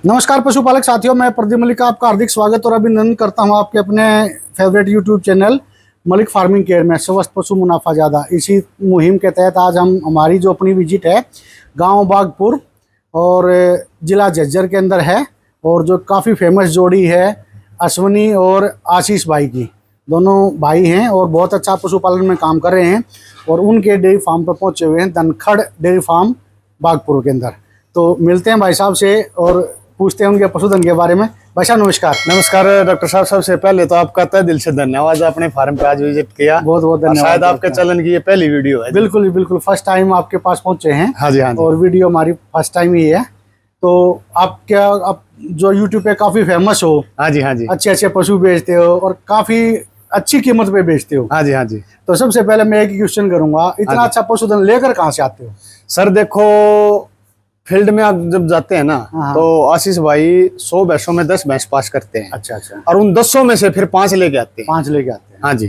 नमस्कार पशुपालक साथियों, मैं प्रदीप मलिक का आपका हार्दिक स्वागत और अभिनंदन करता हूं आपके अपने favourite YouTube channel Malik farming care में। स्वस्थ पशु मुनाफा ज़्यादा, इसी मुहिम के तहत आज हमारी जो अपनी विजिट है गांव बागपुर और ज़िला झज्जर के अंदर है, और जो काफ़ी फेमस जोड़ी है अश्वनी और आशीष भाई की। दोनों भाई हैं और बहुत अच्छा पशुपालन में काम कर रहे हैं, और उनके डेयरी फार्म पर पहुँचे हुए हैं, धनखड़ डेयरी फार्म बागपुर के अंदर। तो मिलते हैं भाई साहब से और पूछते हैं उनके पशुधन के बारे में। भाई साहब नमस्कार। नमस्कार डॉक्टर साहब, सबसे पहले तो आपका तहे दिल से धन्यवाद, अपने फार्म पे आज विजिट किया। बहुत बहुत धन्यवाद। शायद आपके चैनल की ये पहली वीडियो है। बिल्कुल बिल्कुल, फर्स्ट टाइम आपके पास पहुंचे हैं। हाँ जी, हाँ जी। और वीडियो हमारी फर्स्ट टाइम ही है। तो आप जो यूट्यूब पे काफी फेमस हो। हाँ जी, हाँ जी। अच्छे अच्छे पशु बेचते हो और काफी अच्छी कीमत पे बेचते हो। हाँ जी, हाँ जी। तो सबसे पहले मैं एक क्वेश्चन करूंगा, इतना अच्छा पशुधन लेकर कहाँ से आते हो? सर देखो, फील्ड में आप जब जाते हैं ना, तो आशीष भाई 100 भैंसों में 10 भैंस पास करते हैं। अच्छा अच्छा। और उन 10 में से फिर 5 लेके आते हैं। 5 लेके आते हैं। हाँ जी।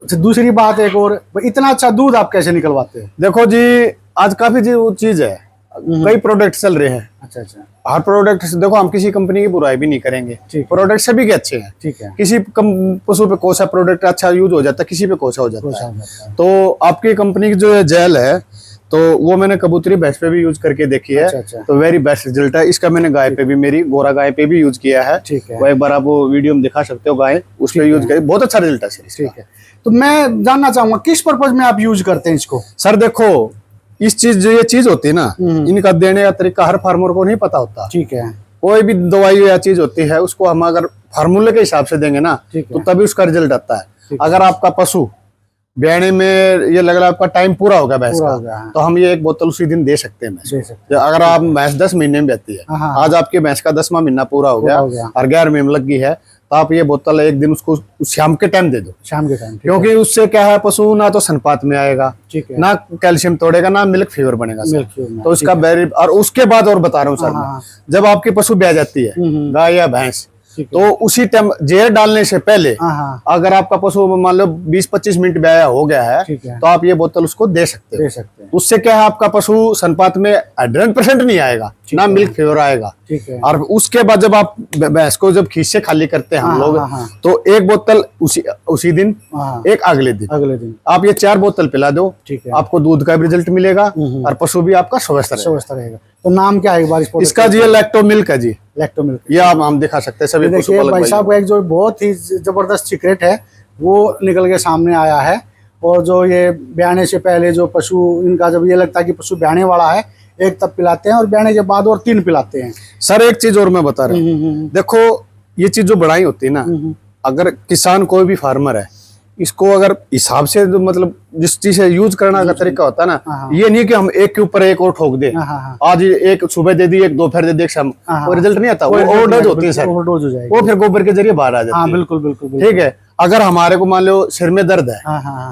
अच्छा, दूसरी बात एक और, इतना अच्छा दूध आप कैसे निकलवाते हैं? देखो जी, आज काफी चीज है, कई प्रोडक्ट चल रहे हैं। अच्छा अच्छा। हर प्रोडक्ट देखो, हम किसी कंपनी की बुराई भी नहीं करेंगे, प्रोडक्ट सभी के अच्छे हैं। ठीक है। किसी पशु पे कौन सा प्रोडक्ट अच्छा यूज हो जाता है, किसी पे कौन सा हो जाता है। तो आपकी कंपनी की जो है जेल है, तो वो मैंने कबूतरी भैंस पे भी यूज करके देखी है। अच्छा। तो वेरी बेस्ट रिजल्ट है इसका। मैंने गाय पे भी, मेरी गोरा गाय पे भी यूज किया है। ठीक है। वो एक बार आप वो वीडियो में दिखा सकते हो, गाय उस पे यूज करी, बहुत अच्छा रिजल्ट है सर। ठीक है। तो मैं जानना चाहूंगा किस पर्पज में आप यूज करते हैं इसको? सर देखो, इस चीज जो ये चीज होती है ना, इनका देने का तरीका हर फार्मर को नहीं पता होता। ठीक है। कोई भी दवाई या चीज होती है, उसको हम अगर फार्मूले के हिसाब से देंगे ना, तो तभी उसका रिजल्ट आता है। अगर आपका पशु ब्याने में ये लग रहा है आपका टाइम पूरा हो गया भैंस का, तो हम ये एक बोतल उसी दिन दे सकते हैं। अगर आप भैंस 10 महीने में बहती है, आज आपकी भैंस का 10वां महीना पूरा हो गया और 11वें में लग गई है, तो आप ये बोतल एक दिन उसको शाम के टाइम दे दो। शाम के टाइम। क्योंकि उससे क्या है, पशु ना तो सनपात में आएगा, ना कैल्शियम तोड़ेगा, ना मिल्क फीवर बनेगा सर। तो इसका और उसके बाद और बता रहा हूँ सर, जब आपकी पशु ब्याह जाती है, गाय या भैंस, तो उसी टाइम जेल डालने से पहले अगर आपका पशु मान लो 20-25 मिनट ब्याया हो गया है, तो आप ये बोतल उसको दे सकते हैं। उससे क्या है, आपका पशु सनपात में 100% नहीं आएगा, ना मिल्क फीवर आएगा। और उसके बाद जब आप भैंस को जब खींच से खाली करते हैं हम लोग, तो एक बोतल उसी दिन, एक अगले दिन आप ये 4 बोतल पिला दो। आपको दूध का भी रिजल्ट मिलेगा और पशु भी आपका स्वस्थ रहेगा। तो नाम क्या है एक बार इसका? जी लैक्टो मिल्क है जी। लैक्टो मिल्क, ये हम दिखा सकते हैं सभी देखिए भाई साहब का एक जो बहुत ही जबरदस्त सीक्रेट है वो निकल के सामने आया है। और जो ये ब्याने से पहले जो पशु, इनका जब ये लगता है कि पशु ब्याने वाला है, एक तब पिलाते हैं और ब्याने के बाद और 3 पिलाते हैं। सर एक चीज और मैं बता रहा हूँ, देखो ये चीज जो बढ़ाई होती है ना, अगर किसान कोई भी फार्मर है, इसको अगर हिसाब से मतलब जिस चीज से यूज करना का तरीका होता है ना, ये नहीं कि हम एक के ऊपर एक और ठोक दे। आज एक सुबह दे दी, एक दोपहर दे दी, एक शाम, कोई रिजल्ट नहीं आता। वो ओवरडोज होती है सर, वो फिर गोबर के जरिए बाहर आ जाती है। बिल्कुल बिल्कुल। ठीक है। अगर हमारे को मान लो सिर में दर्द है,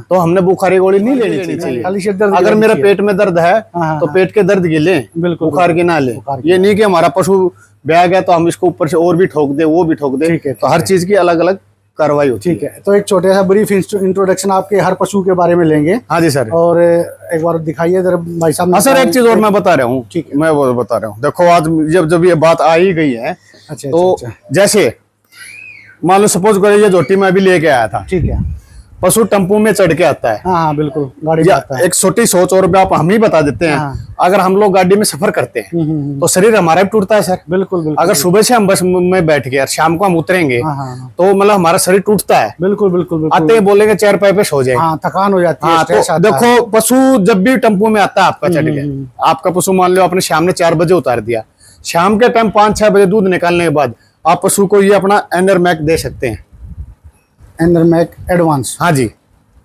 तो हमने बुखारी गोली नहीं लेनी चाहिए। अगर मेरा पेट में दर्द है, तो पेट के दर्द की लें, बुखार की ना लें। ये नहीं कि हमारा पशु ब्याह गया तो हम इसको ऊपर से और भी ठोक दे, वो भी ठोक दे। तो हर चीज की अलग अलग कार्रवाई होती है। ठीक है। तो एक छोटे सा ब्रीफ इंट्रोडक्शन आपके हर पशु के बारे में लेंगे। हाँ जी सर। और एक बार दिखाइए जरा भाई साहब। हाँ सर, एक चीज और मैं बता रहा हूँ। ठीक है, मैं वो बता रहा हूँ। देखो आज जब ये बात आ ही गई है, तो जैसे मान लो सपोज करो ये झोटी में अभी लेके आया था। ठीक है। पशु टेम्पो में चढ़ के आता है। हाँ बिल्कुल, गाड़ी में आता है। एक छोटी सोच और आप हम ही बता देते हैं। अगर हम लोग गाड़ी में सफर करते हैं, तो शरीर हमारा भी टूटता है सर। बिल्कुल। अगर सुबह से हम बस में बैठ गए और शाम को हम उतरेंगे, तो मतलब हमारा शरीर टूटता है। बिल्कुल। आते ही बोलेंगे चेयर पे सो जाए, थकान हो जाती है। तो देखो पशु जब भी टेम्पो में आता है आपका चढ़ के, आपका पशु मान लो आपने शाम ने 4 बजे उतार दिया, शाम के टाइम 5-6 बजे दूध निकालने के बाद आप पशु को ये अपना एनरमैक दे सकते हैं। एनरमैक एडवांस? हाँ जी।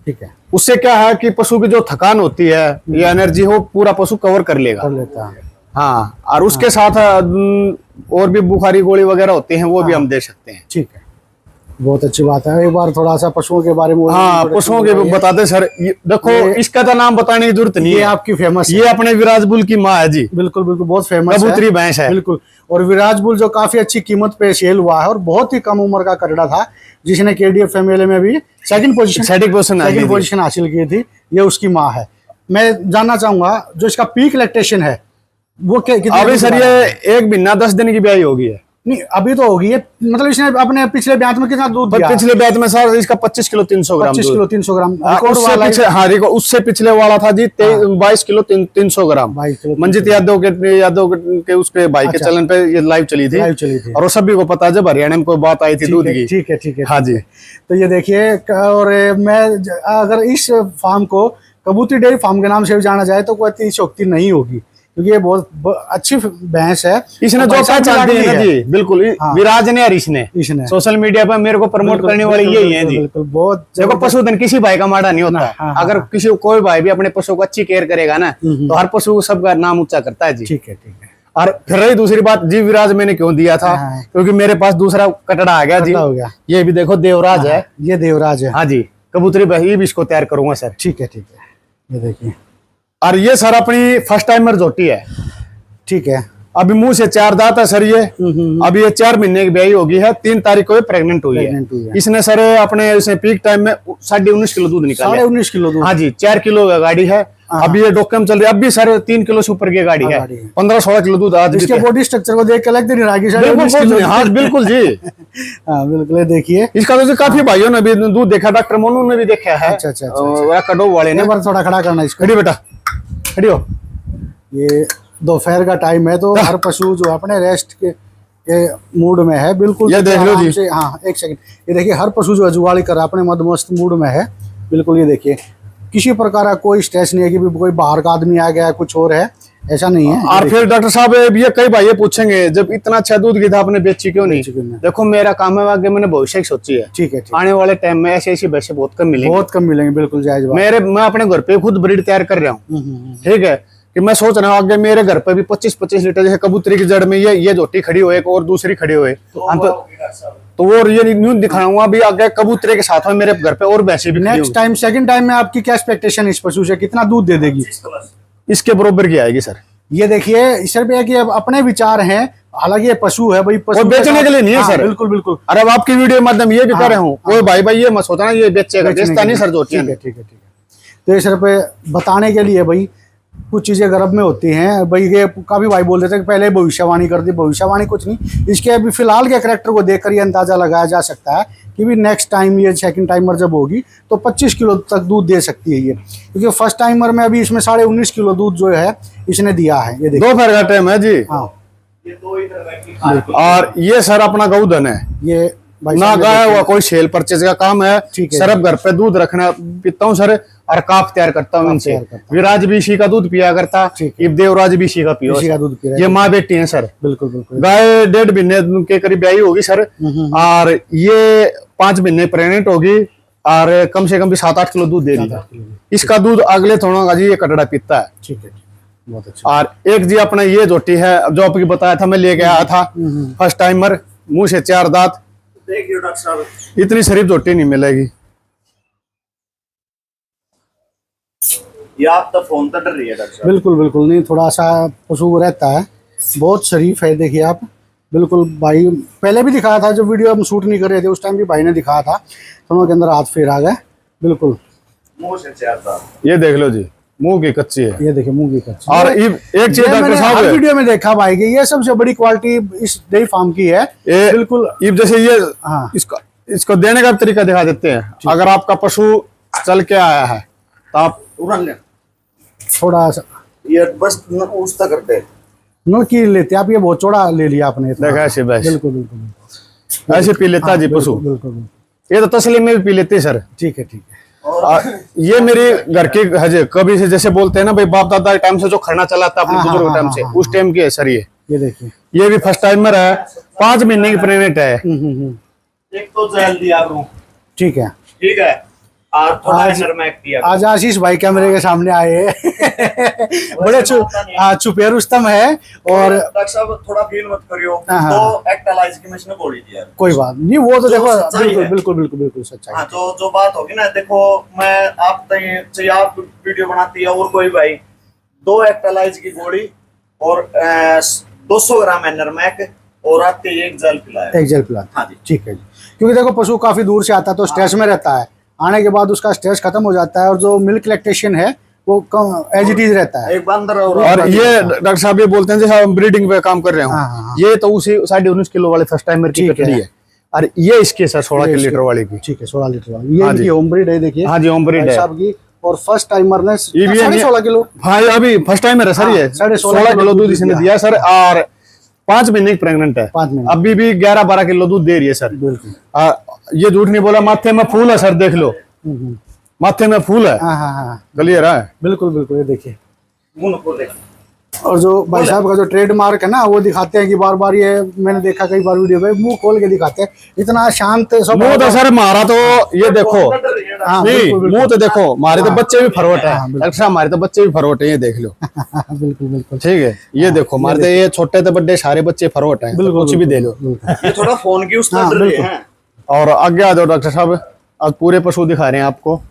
ठीक है। उससे क्या है कि पशु की जो थकान होती है या एनर्जी हो, पूरा पशु कवर कर लेगा। हाँ, और उसके साथ और भी बुखारी गोली वगैरह होती हैं, वो भी हम दे सकते हैं। ठीक है, बहुत अच्छी बात है। एक बार थोड़ा सा पशुओं के बारे में। हाँ, पशुओं के बताते सर। देखो इसका तो नाम बताने की जरूरत नहीं है, आपकी फेमस, ये अपने विराज बुल की माँ है जी। बिल्कुल, बहुत फेमस कबूतरी भैंस है। बिल्कुल। और विराज बुल जो काफी अच्छी कीमत पे सेल हुआ है, और बहुत ही कम उम्र का करड़ा था, जिसने KDF फैमिली में भी सेकंड पोजीशन हासिल की थी। ये उसकी माँ है। मैं जानना चाहूंगा जो इसका पीक लैक्टेशन है वो कितने अभी सर ये 1 महीना 10 दिन की ब्याई होगी है। नहीं अभी तो होगी है, मतलब इसने अपने पिछले ब्याज में कितना दूध पर दिया? पिछले बैच में सर इसका 25 किलो 300 ग्राम 25 दूध। किलो 300 ग्राम हाँ, रिकॉर्ड उससे वाला पीछे हाँ रिकॉर्ड उससे पिछले वाला था जी 22 किलो 300 ग्राम। 22 किलो मंजीत यादव के उसके भाई के चैनल पे ये लाइव चली थी। और वो सभी को पता है जब हरियाणा में कोई बात आई थी दूध की। ठीक है हाँ जी। तो ये देखिए, और मैं अगर इस फार्म को कबूतरी डेयरी फार्म के नाम से भी जाना जाए तो कोई अतिशयोक्ति नहीं होगी, क्योंकि ये बहुत अच्छी भैंस है। इसने जो पहचान दी है ना जी, बिल्कुल विराज ने और इसने सोशल मीडिया पर मेरे को प्रमोट करने वाले यही है जी। बिल्कुल बहुत देखो पशुधन किसी भाई का माड़ा नहीं होता। अगर किसी कोई भाई भी अपने पशु को अच्छी केयर करेगा ना तो हर पशु सबका नाम ऊंचा करता है जी। ठीक है। और फिर रही दूसरी बात जी, विराज मैंने क्यों दिया था, क्योंकि मेरे पास दूसरा कटड़ा आ गया जी। ये भी देखो देवराज है, ये देवराज है। हाँ जी, कबूतरी भाई भी इसको तैयार करूंगा सर। ठीक है ये देखिए। और ये सर अपनी फर्स्ट टाइमर झोटी है। ठीक है। अभी मुंह से 4 दांत है सर ये। अभी ये 4 महीने की ब्याई होगी है, 3 तारीख को प्रेग्नेंट हुई है। इसने सर अपने इसने पीक टाइम में 19.5 किलो दूध निकाला। 19.5 किलो दूध। हाँ जी, 4 किलो का गाड़ी है। अभी ये डॉक्टर चल रही है, अब भी सर 3 किलो से ऊपर की गाड़ी है। 15-16 किलो दूध आज। इसके बॉडी स्ट्रक्चर को देख के लगता नहीं रहा कि हाँ बिल्कुल जी। हाँ बिल्कुल, देखिए इसका तो काफी भाइयों ने भी दूध देखा, डॉक्टर मोनू ने भी देखा है। अच्छा। कडो वाले ने। थोड़ा खड़ा करना इसको। खड़ी बेटा, खड़ी हो। ये दोपहर का टाइम है तो हर पशु जो अपने रेस्ट के मूड में है। बिल्कुल ये देख लो जी। हाँ एक सेकंड, ये देखिए हर पशु जो जुगाली कर रहा है अपने मदमस्त मूड में है। बिल्कुल ये देखिए, किसी प्रकार का कोई स्ट्रेस नहीं है कि कोई बाहर का आदमी आ गया कुछ और है, ऐसा नहीं है। और फिर डॉक्टर साहब ये कई भाई ये पूछेंगे जब इतना अच्छा दूध की था आपने बेची क्यों नहीं? देखो मेरा काम है, आगे मैंने भविष्य की सोची है। ठीक है। आने वाले टाइम में ऐसी भैंसे बहुत कम मिलेंगे। बिल्कुल जायज बात। मैं अपने घर पे खुद ब्रीड तैयार कर रहा हूँ। ठीक है, कि मैं सोच रहा हूँ आगे मेरे घर पे भी 25-25 लीटर जैसे कबूतरी की जड़ में ये झोटी खड़ी हुए और दूसरी खड़ी हुए तो वो ये न्यूज दिखाऊंगा भी आगे कबूतरे के साथ में मेरे घर पे और भैंसे भी। नेक्स्ट टाइम सेकंड टाइम में आपकी क्या एक्सपेक्टेशन इस पशु से, कितना दूध दे देगी? इसके बरोबर की आएगी सर। ये देखिए इस पे कि अब अपने विचार हैं, हालांकि ये पशु है भाई, पशु बेचने के लिए नहीं है सर। बिल्कुल। अरे अब आपकी वीडियो माध्यम ये भी कर रहा हूँ, कोई भाई ये मत सोचना ये बेचेगा, बेचता नहीं सर झोटी। ठीक है। तो इस पे बताने के लिए भाई कुछ चीजें गर्भ में होती हैं भाई। ये काफी भाई बोल देते हैं कि पहले भविष्यवाणी कर दी, भविष्यवाणी कुछ नहीं। इसके अभी फिलहाल के कैरेक्टर को देखकर ये अंदाजा लगाया जा सकता है कि भी नेक्स्ट टाइम ये सेकंड टाइमर जब होगी तो 25 किलो तक दूध दे सकती है ये, क्योंकि फर्स्ट टाइमर में अभी इसमें 19.5 किलो दूध जो है इसने दिया है। ये देखिए दोपहर का टाइम है जी। हाँ, और ये सर अपना गौधन है, ये ना गाया हुआ कोई सेल परचेज का काम है। सर अब घर पे दूध रखना पीता हूँ सर, और काफ तैयार करता हूँ इनसे। विराज भी इसी का दूध पिया करता, देवराज भी इसी का पियो। ये माँ बेटी है सर। बिल्कुल। गाय 1.5 महीने के करीब ब्याई होगी सर, और ये 5 महीने प्रेग्नेंट होगी और कम से कम भी 7-8 किलो दूध दे रही है। इसका दूध अगले थोड़ा का जी ये कटड़ा पीता है। ठीक है, बहुत अच्छा। और एक जी अपना ये झोटी है जो आपकी बताया था, मैं लेके आया था फर्स्ट टाइमर, मुंह से 4 दांत। देखिए डॉक्टर साहब, इतनी शरीफ झोटी नहीं मिलेगी। ये आप तो फोन तो डर रही है डॉक्टर साहब। बिल्कुल नहीं, थोड़ा सा पशु रहता है, बहुत शरीफ है। देखिए आप बिल्कुल भाई, पहले भी दिखाया था जब वीडियो हम शूट नहीं कर रहे थे उस टाइम भी भाई ने दिखाया था, दोनों के अंदर हाथ फेर आ गए। बिल्कुल मुंह से 4 दांत। ये देख लो जी, मुंह की कच्ची है। ये देखिए मुंह की कच्ची। और एक चीज डॉक्टर साहब वीडियो में देखा भाई कि ये सबसे बड़ी क्वालिटी इस डेयरी फार्म की है। बिल्कुल जैसे ये इसको देने का तरीका दिखा देते हैं। अगर आपका पशु चल के आया है तो आप थोड़ा सा ये बस उस्ता करते हैं, नलकी लेते आप। ये बहुत चौड़ा ले लिया आपने, देखा ऐसे बस। बिल्कुल ऐसे पी लेता जी पशु। बिल्कुल ये तो तसलीम में भी पी लेते सर। ठीक है। ये मेरी घर की हजे कभी से जैसे बोलते हैं ना भाई, बाप दादा टाइम से जो खरना चला था अपने बुजुर्ग टाइम से, उस टाइम की है सर। ये देखिए, ये भी फर्स्ट टाइमर है, 5 महीने की प्रेग्नेंट है। एक तो जेल दिया करूं। ठीक है। और थोड़ा नरमैक दिया। आज आशीष भाई कैमरे के सामने आए बड़े छुपे रुस्तम है। और डॉक्टर साहब थोड़ा फील मत करियो, तो एक्टलाइज की मशीन बोली दिया। कोई बात नहीं, वो तो देखो बिल्कुल सच्चाई। हाँ, तो जो बात होगी ना, देखो मैं आप चाहे आप वीडियो बनाती है और कोई भाई, 2 एक्टलाइज की गोली और 200 ग्राम नरमैक और आपके एक जेल पिलाया। हाँ जी, ठीक है जी। क्योंकि देखो पशु काफी दूर से आता है तो स्ट्रेस में रहता है, आने के बाद उसका स्ट्रेस खत्म हो जाता है और जो मिल्क लैक्टेशन है वो एज इट इज रहता है। एक बंदर और ये डॉक्टर साहब ये बोलते हैं जैसे हम ब्रीडिंग पे काम कर रहे हाँ, हो, हाँ। ये तो उसी 19.5 किलो वाले फर्स्ट टाइमर की ठीक है। कटड़ी है, और ये इसके सर 16 लीटर वाली की। ठीक है, 16 लीटर वाली ये हाँ इनकी जी। होम ब्रीड है, देखिए हाँ जी, होम ब्रीड भाई है। साहब की। और फर्स्ट टाइमर ने ये भी 16.5 किलो। हाँ, ये अभी फर्स्ट टाइम है सर, हाँ, ये 16.5 किलो दूध इसने दिया सर, और 5 महीने की प्रेग्नेंट है, 5 महीने। अभी भी 11-12 किलो दूध दे रही है सर। बिल्कुल। ये झूठ नहीं बोला, माथे में फूल है सर, देख लो माथे में फूल है, हाँ हाँ हाँ, क्लियर है। बिल्कुल बिल्कुल, ये देखिए। मुंह को देख। और जो भाई साहब का जो ट्रेडमार्क है ना, वो दिखाते हैं कि बार बार, ये मैंने देखा कई बार वीडियो पे, मुंह खोल के दिखाते हैं, इतना शांत मुंह स्वभाव तो सर मारा तो ये देखो, हाँ, नहीं बिल्कुल, बिल्कुल। मुंह तो देखो, हमारे तो बच्चे भी फरोट है, हाँ, बिल्कुल। डॉक्टर साहब हमारे तो बच्चे भी फरोट है, ये देख लो। बिल्कुल बिल्कुल ठीक है, ये देखो हमारे तो ये छोटे तो बड़े सारे बच्चे फरोट है, बिल्कुल, कुछ भी दे लो। ये थोड़ा फोन की उस हाँ, तरह बिल्कुल। है। और आगे आ जाओ डॉक्टर साहब, अब पूरे पशु दिखा रहे हैं आपको।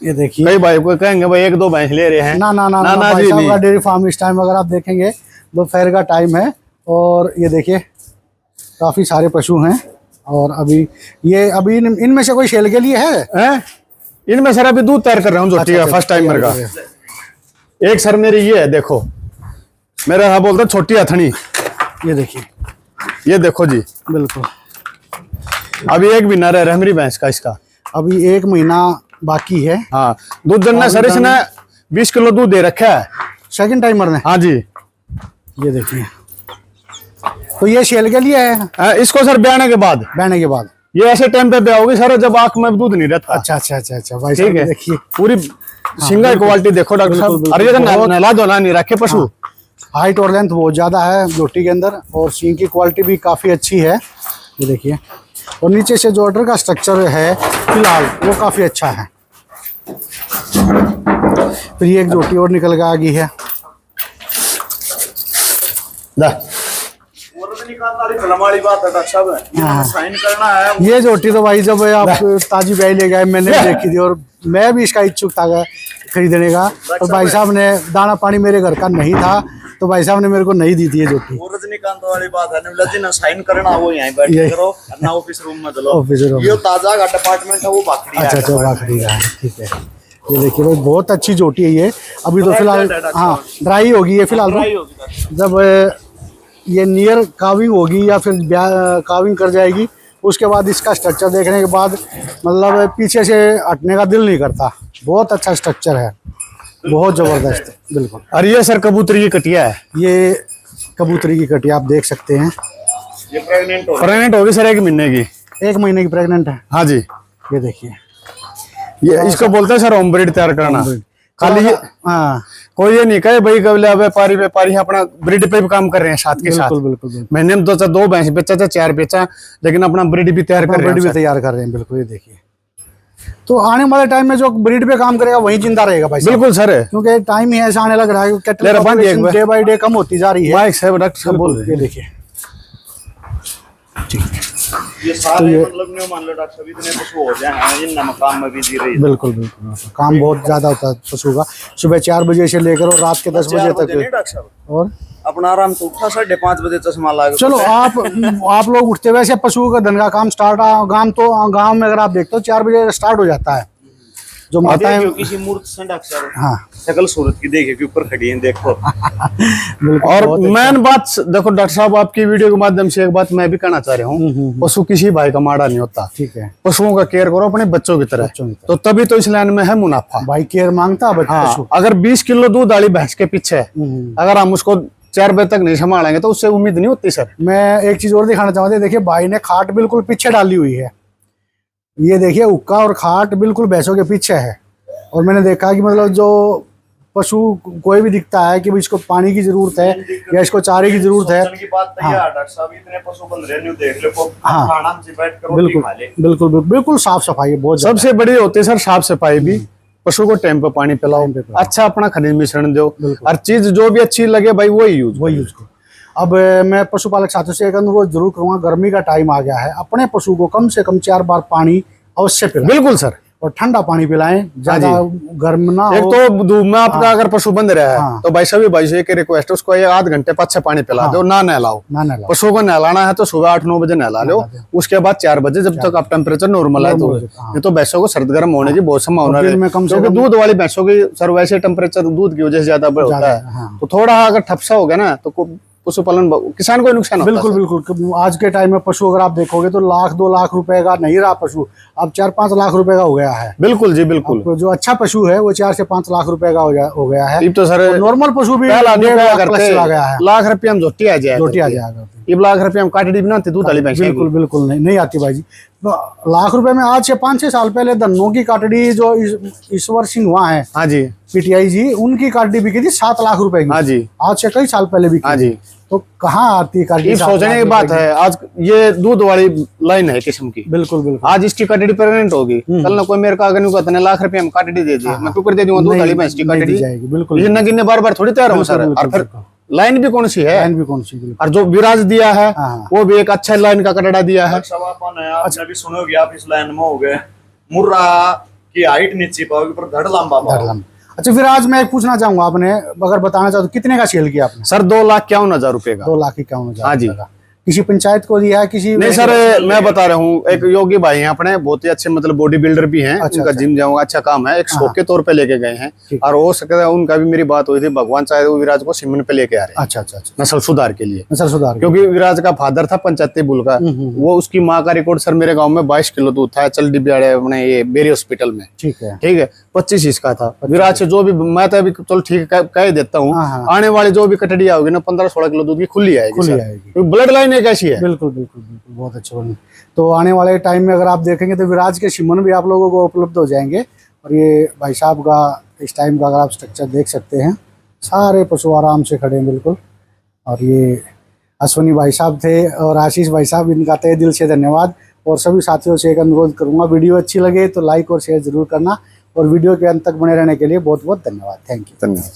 ये देखिए। कई भाई को कहेंगे भाई 1-2 भैंस ले रहे हैं, ना ना ना, ना भाई जी साहब का नहीं। डेयरी फार्म इस टाइम अगर आप देखेंगे दोपहर का टाइम है, और ये देखिए काफी सारे पशु हैं। और अभी ये अभी इनमें से कोई सेल के लिए है? हैं? इनमें सर अभी दूध तैयार कर रहा हूँ जोटी का, फर्स्ट टाइमर का। एक सर मेरी ये है, देखो मेरा हाँ बोलते छोटी हथनी, ये देखिए। ये देखो जी, बिल्कुल। अभी 1 महीना रह रहा है मेरी भैंस का, इसका अभी 1 महीना बाकी है। हाँ, दूध जनने सर इसने 20 किलो दूध दे रखा है सेकंड टाइमर ने। हाँ जी। ये देखिए, तो ये सेल के लिए है? इसको सर ब्याने के बाद, बहने के बाद। ये ऐसे टाइम पे ब्याह होगी सर जब आंख में दूध नहीं रहता। अच्छा अच्छा अच्छा अच्छा भाई ठीक साहब है, देखिए। पूरी सिंगल क्वालिटी देखो डॉक्टर बिल्कुल, साहब, बिल्कुल, अरे ये तो बहुत- नहला धोला नहीं रखे पशु। हाइट और लेंथ बहुत ज़्यादा है जोटी के अंदर, और सींग की क्वालिटी भी काफ़ी अच्छी है, ये देखिए। और नीचे से जो ऑर्डर का स्ट्रक्चर है फिलहाल वो काफ़ी अच्छा है। फिर ये एक जोटी और निकल के आ गई है। और भी निकालना वाली फिल्म वाली बात है डॉक्टर साहब, साइन करना है। ये जोटी तो भाई जब आप ताजी ब्याई ले गए मैंने भी देखी थी, और मैं भी इसका इच्छुक था खरीदने का, और भाई साहब ने दाना पानी मेरे घर का नहीं था, तो भाई साहब ने मेरे को नहीं दी थी ये जोटी। वो रजनीकांत वाली बात है, निवला जी ना साइन करना वो यहीं बैठ ये- करो, ना ऑफिस रूम में चलो। ऑफिस रूम ये ताजा का डिपार्टमेंट है, वो बाकरी है। अच्छा अच्छा, बाकरी का है, ठीक है। ये देखिए भाई बहुत अच्छी जोटी है ये। अभी तो फिलहाल हाँ ड्राई होगी ये फिलहाल ड्राई तो। होगी डॉक्टर। जब ये नियर काविंग होगी या फिर काविंग कर जाएगी, उसके बाद इसका स्ट्रक्चर देखने के बाद मतलब पीछे से हटने का दिल नहीं करता। बहुत अच्छा स्ट्रक्चर है, बहुत ज़बरदस्त, बिल्कुल। और ये सर कबूतरी की कटिया है, ये कबूतरी की कटी आप देख सकते हैं, ये प्रेग्नेंट हो प्रेग्नेंट होगी सर 1 महीने की। 1 महीने की प्रेग्नेंट है। हाँ जी, ये देखिए, ये इसको बोलते हैं सर होम ब्रीड तैयार करना। खाली ये हाँ कोई ये नहीं कहे भाई कबले व्यापारी अपना ब्रीड पे भी काम कर रहे हैं साथ के साथ। बिल्कुल बिल्कुल बिल्कुल। महीने में 2 भैंस बेचा चाहे 4 बेचा, लेकिन अपना ब्रीड भी तैयार कर रहे ब्रीड भी हैं। तैयार कर रहे हैं, बिल्कुल। ये देखिए, तो आने वाले टाइम में जो ब्रीड पे काम करेगा वही जिंदा रहेगा भाई साहब। बिल्कुल सर, क्योंकि टाइम ही ऐसा आने लग रहा है, ले कैटल रहा बंद एक बार। डे बाय डे कम होती जा रही है। माइक साहब डॉक्टर साहब बोल रहे ये हैं। देखिए, ये सारे मतलब नहीं मान लो डॉक्टर साहब, इतने पशु हो जाए हैं इन मकाम में भी दी रही है। बिल्कुल बिल्कुल काम बहुत ज्यादा होता है पशु का। सुबह 4 बजे से लेकर और रात के 10 बजे 4 बजे तक। नहीं डॉक्टर साहब, और अपना आराम से उठा 5:30 बजे चश्मा लगा के चलो आप लोग उठते, वैसे पशु का धन का काम स्टार्ट गांव में अगर आप देखते हो 4 बजे स्टार्ट हो जाता है। जो माताएं देखियो किसी मूर्त से डॉक्टर साहब हाँ शकल सूरत की देखे के ऊपर खड़ी है, देखो। बिल्कुल। और बहुत मेन बात देखो डॉक्टर साहब, आपकी वीडियो के माध्यम से एक बात मैं भी कहना चाह रहा हूँ, पशु किसी भाई का माड़ा नहीं होता। ठीक है, पशुओं का केयर करो अपने बच्चों की तरह, बच्चों की तो तभी तो इस लाइन में है मुनाफा। भाई केयर मांगता है हाँ, पशु। अगर 20 किलो दूध वाली भैंस के पीछे अगर हम उसको 4 बजे तक नहीं संभालेंगे तो उससे उम्मीद नहीं होती सर। मैं एक चीज और दिखाना चाहूँगा, देखिए भाई ने खाट बिल्कुल पीछे डाली हुई है। ये देखिए हुक्का और खाट बिल्कुल भैंसों के पीछे है। और मैंने देखा कि मतलब जो पशु कोई भी दिखता है कि भाई इसको पानी की जरूरत है या इसको चारे की जरूरत है, सोचने की बात नहीं है डॉक्टर साहब, इतने पशु बन रहे हैं, देख लो को हाँ। खाना से बैठ कर रोटी बिल्कुल खा ले। बिल्कुल बिल्कुल बिल्कुल साफ सफाई है बहुत ज्यादा। सबसे बड़ी होती है सर साफ सफाई भी। पशु को टाइम पे पानी पिलाओ, अच्छा अपना खनिज मिश्रण दो, हर चीज जो भी अच्छी लगे भाई वही यूज वही यूज करो। अब मैं पशुपालक साथियों से एक अनुरोध जरूर करूंगा, गर्मी का टाइम आ गया है, अपने पशु को कम से कम 4 बार पानी अवश्य पिलाएं। बिल्कुल सर, और ठंडा पानी पिलाएं, ज्यादा गर्म ना एक हो। तो धूप में आपका अगर पशु बंद रहा है तो भाई सभी भाई से एक रिक्वेस्ट है, उसको ये आध घंटे 5 से पानी पिला दो, ना नहलाओ। ना नहलाओ। पशु को नहलाना है तो सुबह 8-9 बजे नहला लो, उसके बाद 4 बजे जब तक आप टेम्परेचर नॉर्मल है तो। नहीं तो भैंसों को सर्द गर्म होने की बहुत संभावना है, क्योंकि दूध वाली भैंसों की सर वैसे टेम्परेचर दूध की वजह से ज्यादा होता है, तो थोड़ा अगर ठपसा हो गया ना तो पशुपालन किसान को नुकसान होता है। बिल्कुल बिल्कुल। आज के टाइम में पशु अगर आप देखोगे तो 1-2 लाख रुपए का नहीं रहा पशु, अब 4-5 लाख रुपए का हो गया है। बिल्कुल जी बिल्कुल। जो अच्छा पशु है वो 4 से 5 लाख रुपए का हो गया है। तो सर नॉर्मल पशु भी पहला $1.5 लाख करते प्लस चला गया है। लाख रुपया में झोटी आ जाए, रोटी आ जाएगा। ये लाख रुपया में काटड़ी बनाते दूध वाली भैंस। बिल्कुल बिल्कुल नहीं आती भाई जी। लाख रुपए में आज से 5-6 साल पहले धन्नों की काटड़ी जो ईश्वर सिंह वहाँ है, हाँ जी पीटीआई जी, उनकी काटड़ी बिकी थी 7 लाख रुपए की। हाँ जी। आज से कई साल पहले बिकी। हाँ जी। तो कहाँ आती है काटड़ी? ये सोचने की बात है, आज ये दूध वाली लाइन है किस्म की। बिल्कुल बिल्कुल। आज इसकी काटड़ी प्रेग्नेंट होगी, कल ना कोई मेरे का अगर कहता है लाख रुपया में काटड़ी दे दी, मैं क्यों कर दे दूंगा दूध वाली भैंस की काटड़ी जाएगी। बिल्कुल। ये नगीने बार बार थोड़ी तैयार हो सर। और फिर लाइन भी कौन सी है, लाइन भी कौन सी? और जो विराज दिया है वो भी एक अच्छा लाइन का कटड़ा दिया है। आपने भी सुनोगे, आप इस लाइन में हो गए, मुर्रा की हाइट नीचे पाओगे पर धड़ लंबा पाओगे। अच्छा, फिर आज मैं पूछना चाहूंगा, आपने अगर बताना चाहो तो कितने का सेल किया आपने? सर 2,51,000 रुपए का। 2,51,000। हाँ जी। किसी पंचायत को दिया है? किसी नहीं सर, मैं बता रहा हूँ, एक योगी भाई हैं अपने, बहुत ही अच्छे मतलब बॉडी बिल्डर भी हैं। अच्छा, उनका जिम जाऊंगा अच्छा काम है, एक शौक के तौर पे लेके गए हैं, और हो सकता है उनका भी मेरी बात हुई थी, भगवान चाहे वो विराज को सिमन पे लेके आ रहे हैं। अच्छा अच्छा अच्छा। नस्ल सुधार के लिए। नस्ल सुधार, क्योंकि विराज का फादर था पंचायती बुल का, वो उसकी माँ का रिकॉर्ड सर मेरे गाँव में 22 किलो दूध था, चल डिबियाड़े अपने ये बेरी हॉस्पिटल में। ठीक है। 25 इसका था। विराज से जो भी मैं तो अभी चलो ठीक कह देता हूँ, आने वाली जो भी कटड़िया होगी ना 15-16 किलो दूध की खुली आएगी। ब्लड लाइन एक ऐसी है। बिल्कुल बिल्कुल बिल्कुल, बहुत अच्छा बनी। तो आने वाले टाइम में अगर आप देखेंगे तो विराज के सिमन भी आप लोगों को उपलब्ध हो जाएंगे। और ये भाई साहब का इस टाइम का अगर आप स्ट्रक्चर देख सकते हैं, सारे पशु आराम से खड़े हैं बिल्कुल। और ये अश्विनी भाई साहब थे और आशीष भाई साहब, इनका तहे दिल से धन्यवाद। और सभी साथियों से एक अनुरोध करूंगा, वीडियो अच्छी लगे तो लाइक और शेयर जरूर करना, और वीडियो के अंत तक बने रहने के लिए बहुत बहुत धन्यवाद। Thank you. धन्यवाद।